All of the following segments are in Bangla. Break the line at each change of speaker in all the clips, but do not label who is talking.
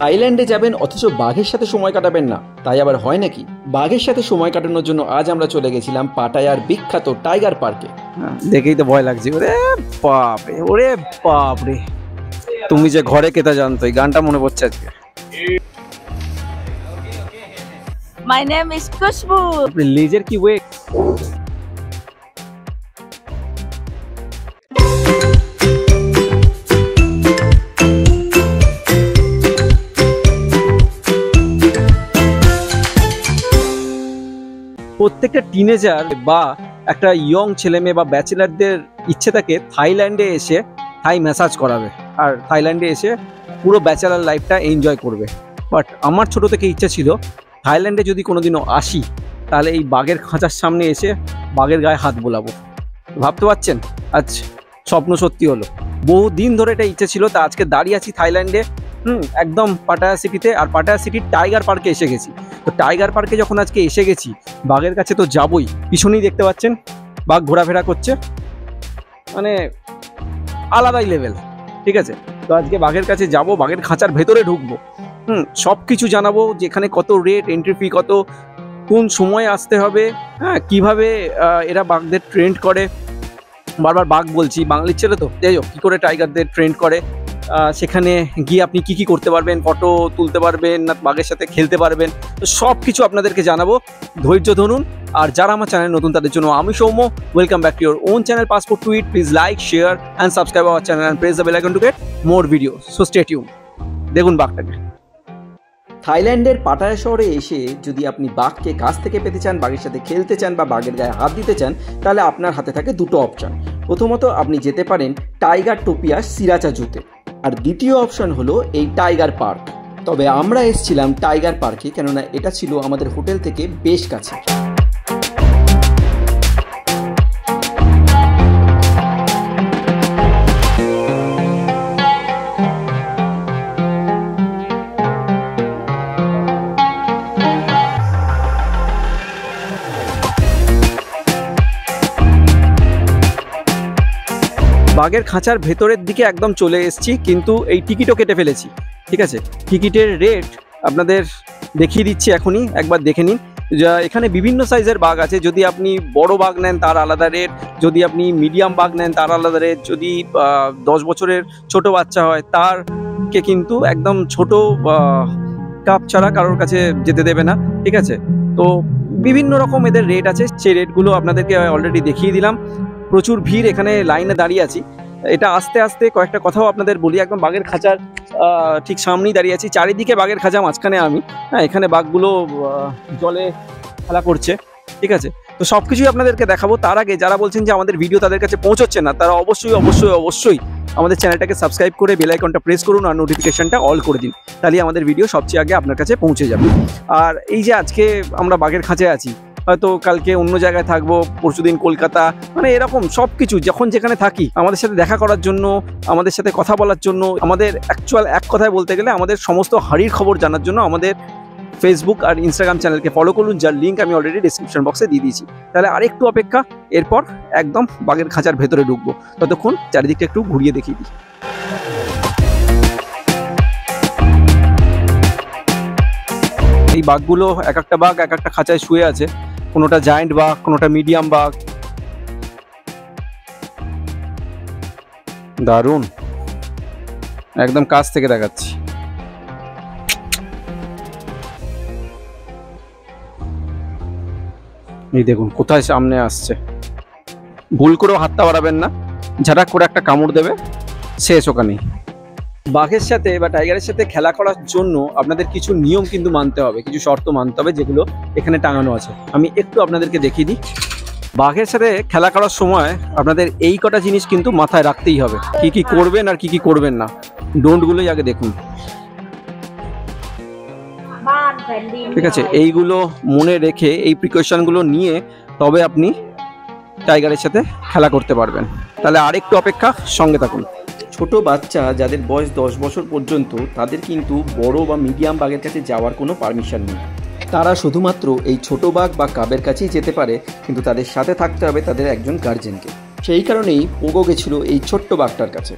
থাইল্যান্ডে যাবেন অথচ বাঘের সাথে সময় কাটাবেন না, তাই আবার হয় নাকি? বাঘের সাথে সময় কাটানোর জন্য আজ আমরা চলে গেছিলাম পাটায়ার বিখ্যাত টাইগার পার্কে।
দেখেই তো ভয় লাগছে। ওরে বাপরে, ওরে বাপরে, তুমি যে ঘরে কেতা জানতো, এই গানটা মনে পড়ছে আজকে।
My name is Khushbu.
লেজের কি ওয়েট। প্রত্যেকটা টিনেজার বা একটা ইয়ং ছেলে মেয়ে বা ব্যাচেলারদের ইচ্ছে থাকে থাইল্যান্ডে এসে থাই ম্যাসাজ করাবে আর থাইল্যান্ডে এসে পুরো ব্যাচেলার লাইফটা এনজয় করবে। বাট আমার ছোট থেকে ইচ্ছা ছিল থাইল্যান্ডে যদি কোনোদিনও আসি তাহলে এই বাঘের খাঁচার সামনে এসে বাঘের গায়ে হাত বোলাবো। ভাবতে পারছেন, আজ স্বপ্ন সত্যি হলো। বহু দিন ধরে এটা ইচ্ছে ছিল, তা আজকে দাঁড়িয়ে আছি থাইল্যান্ডে, একদম পাটায়া সিটিতে। আর পাটায়া সিটির টাইগার পার্কে এসে গেছি। তো টাইগার পার্কে যখন আজকে এসে গেছি, বাঘের কাছে তো যাবই। পিছনেই দেখতে পাচ্ছেন বাঘ ঘোরাফেরা করছে, মানে আলাদাই লেভেল। ঠিক আছে, তো আজকে বাঘের কাছে যাব, বাঘের খাঁচার ভেতরে ঢুকবো, সব কিছু জানাবো, যেখানে কত রেট, এন্ট্রি ফি কত, কোন সময় আসতে হবে, হ্যাঁ কিভাবে এরা বাঘদের ট্রেন্ড করে। বারবার বাঘ বলছি, বাঙালির ছেলে তো, যাই হোক, কী করে টাইগারদের ট্রেন্ড করে, সেখানে গিয়ে আপনি কি কি করতে পারবেন, ফটো তুলতে পারবেন না বাঘের সাথে খেলতে পারবেন, তো সব কিছু আপনাদেরকে জানাবো। ধৈর্য ধরুন। আর যারা আমার চ্যানেল নতুন তাদের জন্য আমি Soumya, welcome back to your own channel passport to it. Please like, share and subscribe our channel and press the bell icon to get more video. So stay tune. দেখুন বাঘটাকে।
থাইল্যান্ডের পাটায়া শহরে এসে যদি আপনি বাঘকে কাছ থেকে পেতে চান, বাঘের সাথে খেলতে চান বা বাঘের গায়ে হাত দিতে চান, তাহলে আপনার হাতে থাকে দুটো অপশান। প্রথমত আপনি যেতে পারেন টাইগার টোপিয়া সিরাচা জুতে, আর দ্বিতীয় অপশন হলো এই টাইগার পার্ক। তবে আমরা এসেছিলাম টাইগার পার্কে, কেননা এটা ছিল আমাদের হোটেল থেকে বেশ কাছে।
বাঘের খাঁচার ভেতরের দিকে একদম চলে এসেছি, কিন্তু এই টিকিটও কেটে ফেলেছি। ঠিক আছে, টিকিটের রেট আপনাদের দেখিয়ে দিচ্ছি এখনই, একবার দেখে নিন। এখানে বিভিন্ন সাইজের বাঘ আছে। যদি আপনি বড় বাঘ নেন তার আলাদা রেট, যদি আপনি মিডিয়াম বাঘ নেন তার আলাদা রেট, যদি 10 বছরের ছোট বাচ্চা হয় তারকে কিন্তু একদম ছোট কাপ ছাড়া কারোর কাছে যেতে দেবে না। ঠিক আছে, তো বিভিন্ন রকম এদের রেট আছে, সেই রেটগুলো আপনাদেরকে অলরেডি দেখিয়ে দিলাম। প্রচুর ভিড়, এখানে লাইনে দাঁড়িয়ে আছি। এটা আস্তে আস্তে কয়েকটা কথাও আপনাদের বলি। একদম বাঘের খাঁচার ঠিক সামনেই দাঁড়িয়ে আছি, চারিদিকে বাঘের খাঁচা, মাঝখানে আমি। হ্যাঁ, এখানে বাঘগুলো জলে খেলা করছে। ঠিক আছে, তো সব কিছুই আপনাদেরকে দেখাবো। তার আগে যারা বলছেন যে আমাদের ভিডিও তাদের কাছে পৌঁছচ্ছে না, তারা অবশ্যই অবশ্যই অবশ্যই আমাদের চ্যানেলটাকে সাবস্ক্রাইব করে বেল আইকনটা প্রেস করুন আর নোটিফিকেশনটা অল করে দিন, তাহলে আমাদের ভিডিও সবচেয়ে আগে আপনার কাছে পৌঁছে যাবে। আর এই যে আজকে আমরা বাঘের খাঁচায় আছি, হয়তো কালকে অন্য জায়গায় থাকবো, পরশুদিন কলকাতা, মানে এরকম সব কিছু যখন যেখানে থাকি আমাদের সাথে দেখা করার জন্য, আমাদের সাথে কথা বলার জন্য, আমাদের অ্যাকচুয়াল এক কথায় বলতে গেলে আমাদের সমস্ত হাঁড়ির খবর জানার জন্য আমাদের ফেসবুক আর ইনস্টাগ্রাম চ্যানেলকে ফলো করুন, যার লিঙ্ক আমি অলরেডি ডিসক্রিপশন বক্সে দিয়ে দিয়েছি। তাহলে আরেকটু অপেক্ষা, এরপর একদম বাঘের খাঁচার ভেতরে ঢুকবো। ততক্ষণ চারিদিকটা একটু ঘুরিয়ে দেখিয়ে দিই। এই বাঘগুলো এক একটা বাঘ এক একটা খাঁচায় শুয়ে আছে, কোনোটা জায়ান্ট বাঘ, কোনোটা মিডিয়াম বাঘ। দারুণ, একদম কাছ থেকে দেখাচ্ছি। এই দেখুন কোথায় সামনে আসছে, ভুল করেও হাতটা বাড়াবেন না, ঝাড়াক করে একটা কামড় দেবে, শেষ ওখানেই। বাঘের সাথে বা টাইগারের সাথে খেলা করার জন্য আপনাদের কিছু নিয়ম কিন্তু মানতে হবে, কিছু শর্ত মানতে হবে, যেগুলো এখানে টাঙানো আছে। আমি একটু আপনাদেরকে দেখিয়ে দিই। বাঘের সাথে খেলা করার সময় আপনাদের এই কটা জিনিস কিন্তু মাথায় রাখতেই হবে, কি কি করবেন আর কি কি করবেন না। ডোন্টগুলোই আগে দেখুন। ঠিক আছে, এইগুলো মনে রেখে এই প্রিকশনগুলো নিয়ে তবে আপনি টাইগারের সাথে খেলা করতে পারবেন। তাহলে আরেকটু অপেক্ষা, সঙ্গে থাকুন।
ছোট বাচ্চা যাদের বয়স 10 বছর পর্যন্ত, তাদের কিন্তু বড় বা মিডিয়াম বাঘের কাছে যাওয়ার কোনো পারমিশন নেই। তারা শুধুমাত্র এই ছোট বাঘ বা কাবের কাছেই যেতে পারে, কিন্তু তাদের সাথে থাকতে হবে তাদের একজন গার্জেনকে। সেই কারণেই পোগো গেছিল এই ছোট্ট বাঘটার কাছে।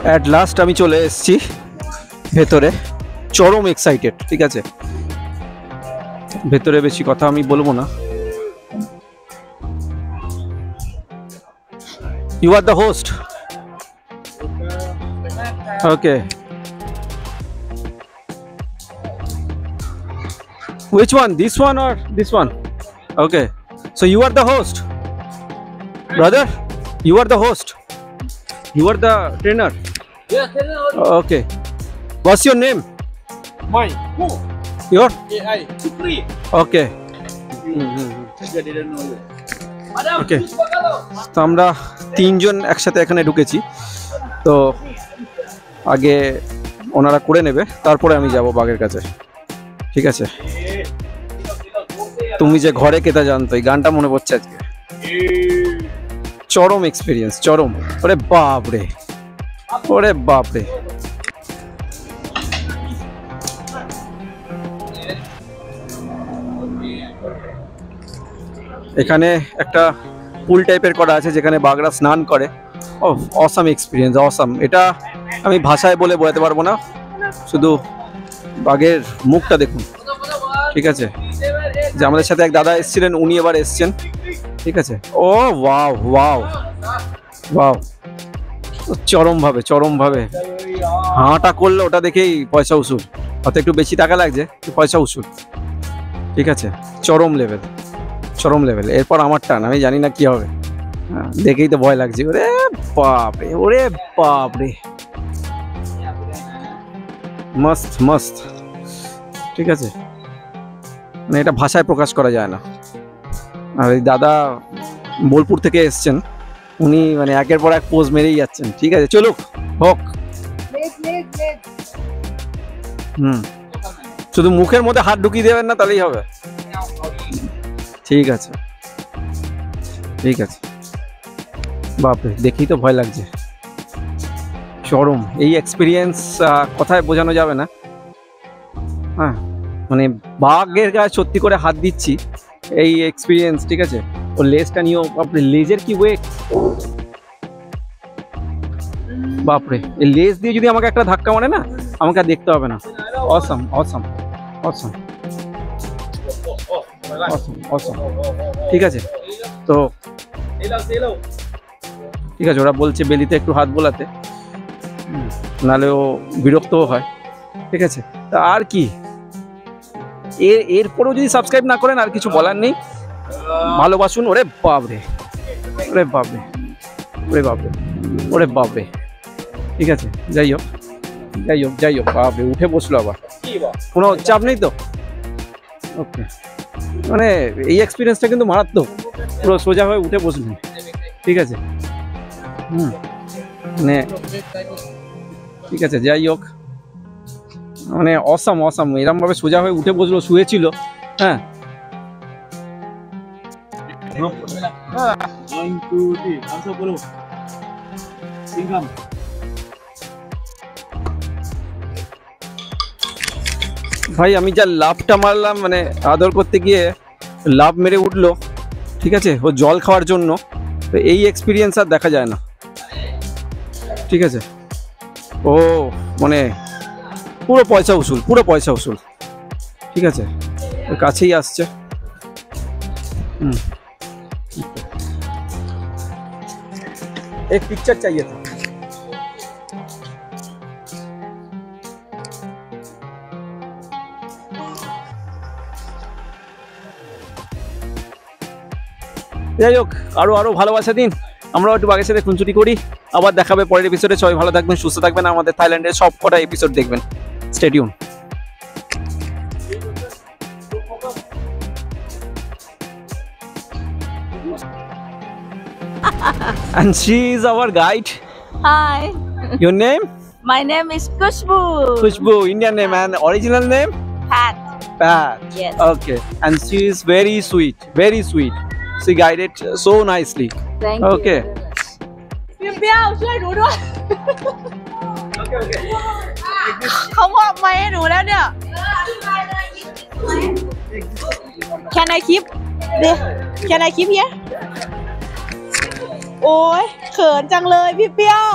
অ্যাট লাস্ট আমি চলে এসেছি ভেতরে, চরম এক্সাইটেড। ঠিক আছে, ভেতরে বেশি কথা আমি বলবো না। You are the host? Okay, which one, this one or this one? Okay, so you are the host, brother? You are the host? You are the trainer?
Yeah, trainer.
Okay, what's your name?
Mine. Who?
Your?
AI. Supri.
Okay.
I didn't know you.
Okay. তো আমরা তিনজন একসাথে এখানে ঢুকেছি, তো আগে ওনারা করে নেবে, তারপরে আমি যাব বাঘের কাছে। ঠিক আছে, তুমি যে ঘরে কেতা জানতো, এই গানটা মনে পড়ছে আজকে। চরম এক্সপিরিয়েন্স, চরম। ওরে বাপরে, ওরে বাপরে। এখানে একটা পুল টাইপের করা আছে যেখানে বাঘরা স্নান করে। ও অসাম এক্সপিরিয়েন্স, অসাম। এটা আমি ভাষায় বলে বোঝাতে পারবো না, শুধু বাঘের মুখটা দেখুন। ঠিক আছে, যে আমাদের সাথে এক দাদা এসেছিলেন, উনি এবার এসছেন। ঠিক আছে, ও ওয়াও ওয়াও ওয়াও, চরম ভাবে, চরম ভাবে হাঁটা করলে ওটা দেখেই পয়সা উসুল। হয়তো একটু বেশি টাকা লাগছে, পয়সা উসুল। ঠিক আছে, চরম লেভেল, চরম লেভেল। এরপর আমার টান, আমি জানি না কি হবে, দেখেই তো ভয় লাগছে। ওরে বাপরে, ওরে বাপরে, মস্ত মস্ত। ঠিক আছে, মানে এটা ভাষায় প্রকাশ করা যায় না। আর এই দাদা বোলপুর থেকে এসছেন, উনি মানে একের পর এক পোজ মেরেই যাচ্ছেন। ঠিক আছে, চলুক, হোক। শুধু মুখের মধ্যে হাত ঢুকিয়ে দেবেন না, তাহলেই হবে। ঠিক আছে, ঠিক আছে। বাপরে, দেখেই তো ভয় লাগছে, চরম। এই এক্সপিরিয়েন্স কথায় বোঝানো যাবে না। হ্যাঁ, মানে বাঘের গায়ে সত্যি করে হাত দিচ্ছি, এই এক্সপিরিয়েন্স। ঠিক আছে, ওর লেজটা নিয়েও, বাপরে লেজের কি ওয়েট, বাপরে। এই লেজ দিয়ে যদি আমাকে একটা ধাক্কা মারে না, আমাকে আর দেখতে হবে না। Awesome, awesome, awesome, awesome, awesome. ঠিক আছে, তো ঠিক আছে, ওরা বলছে বেলিতে একটু হাত বোলাতে, নাহলে ও বিরক্তও হয়। ঠিক আছে, তা আর কি, এরপরেও যদি সাবস্ক্রাইব না করেন, আর কিছু বলার নেই। ভালোবাসুন। ওরে বাপরে, ওরে বাপরে, ওরে বাপরে, ওরে বাপরে। ঠিক আছে, যাই হোক, যাই হোক, যাই হোক। বাপরে, উঠে বসলো আবার, কোনো চাপ নেই তো? ওকে, মানে এই এক্সপিরিয়েন্সটা কিন্তু মারাত্মক। পুরো সোজা হয়ে উঠে বসলেন। ঠিক আছে, মানে ঠিক আছে, যাই হোক, মানে অসাম, অসাম। এরম ভাবে সোজা হয়ে উঠে বসলো, শুয়েছিল। হ্যাঁ,
1 2 3 answer bolo income
ভাই আমি যা লাভটা মারলাম, মানে আদর করতে গিয়ে লাভ মেরে উঠলো। ঠিক আছে, ও জল খাওয়ার জন্য। তো এই এক্সপিরিয়েন্স আর দেখা যায় না। ঠিক আছে, ও মানে পুরো পয়সা উসুল, পুরো পয়সা উসুল। ঠিক আছে, ওর কাছেই আসছে। एक पिक्चर चाहिए था। যাই হোক, আরো আরো ভালোবাসা দিন। আমরাও একটু বাঘের সাথে খুনসুটি করি। আবার দেখাবে পরের এপিসোডে। সবাই ভালো থাকবেন, সুস্থ থাকবেন, আমাদের থাইল্যান্ডের সব কটা এপিসোড দেখবেন। Stay tune. And she is our guide.
Hi.
Your name?
My name is Kushbu.
Khushbu, Indian name, and original name?
Pat.
Pat.
Yes.
Okay. And she is very sweet, very sweet. She guided so nicely.
Thank
Okay.
you. เปรี้ยวช่วยหนูด้วย เขามอบไม้ให้หนูแล้วเนี่ย Can I keep this? Can I keep here? โอ้ยเขินจังเลยพี่เปรี้ยว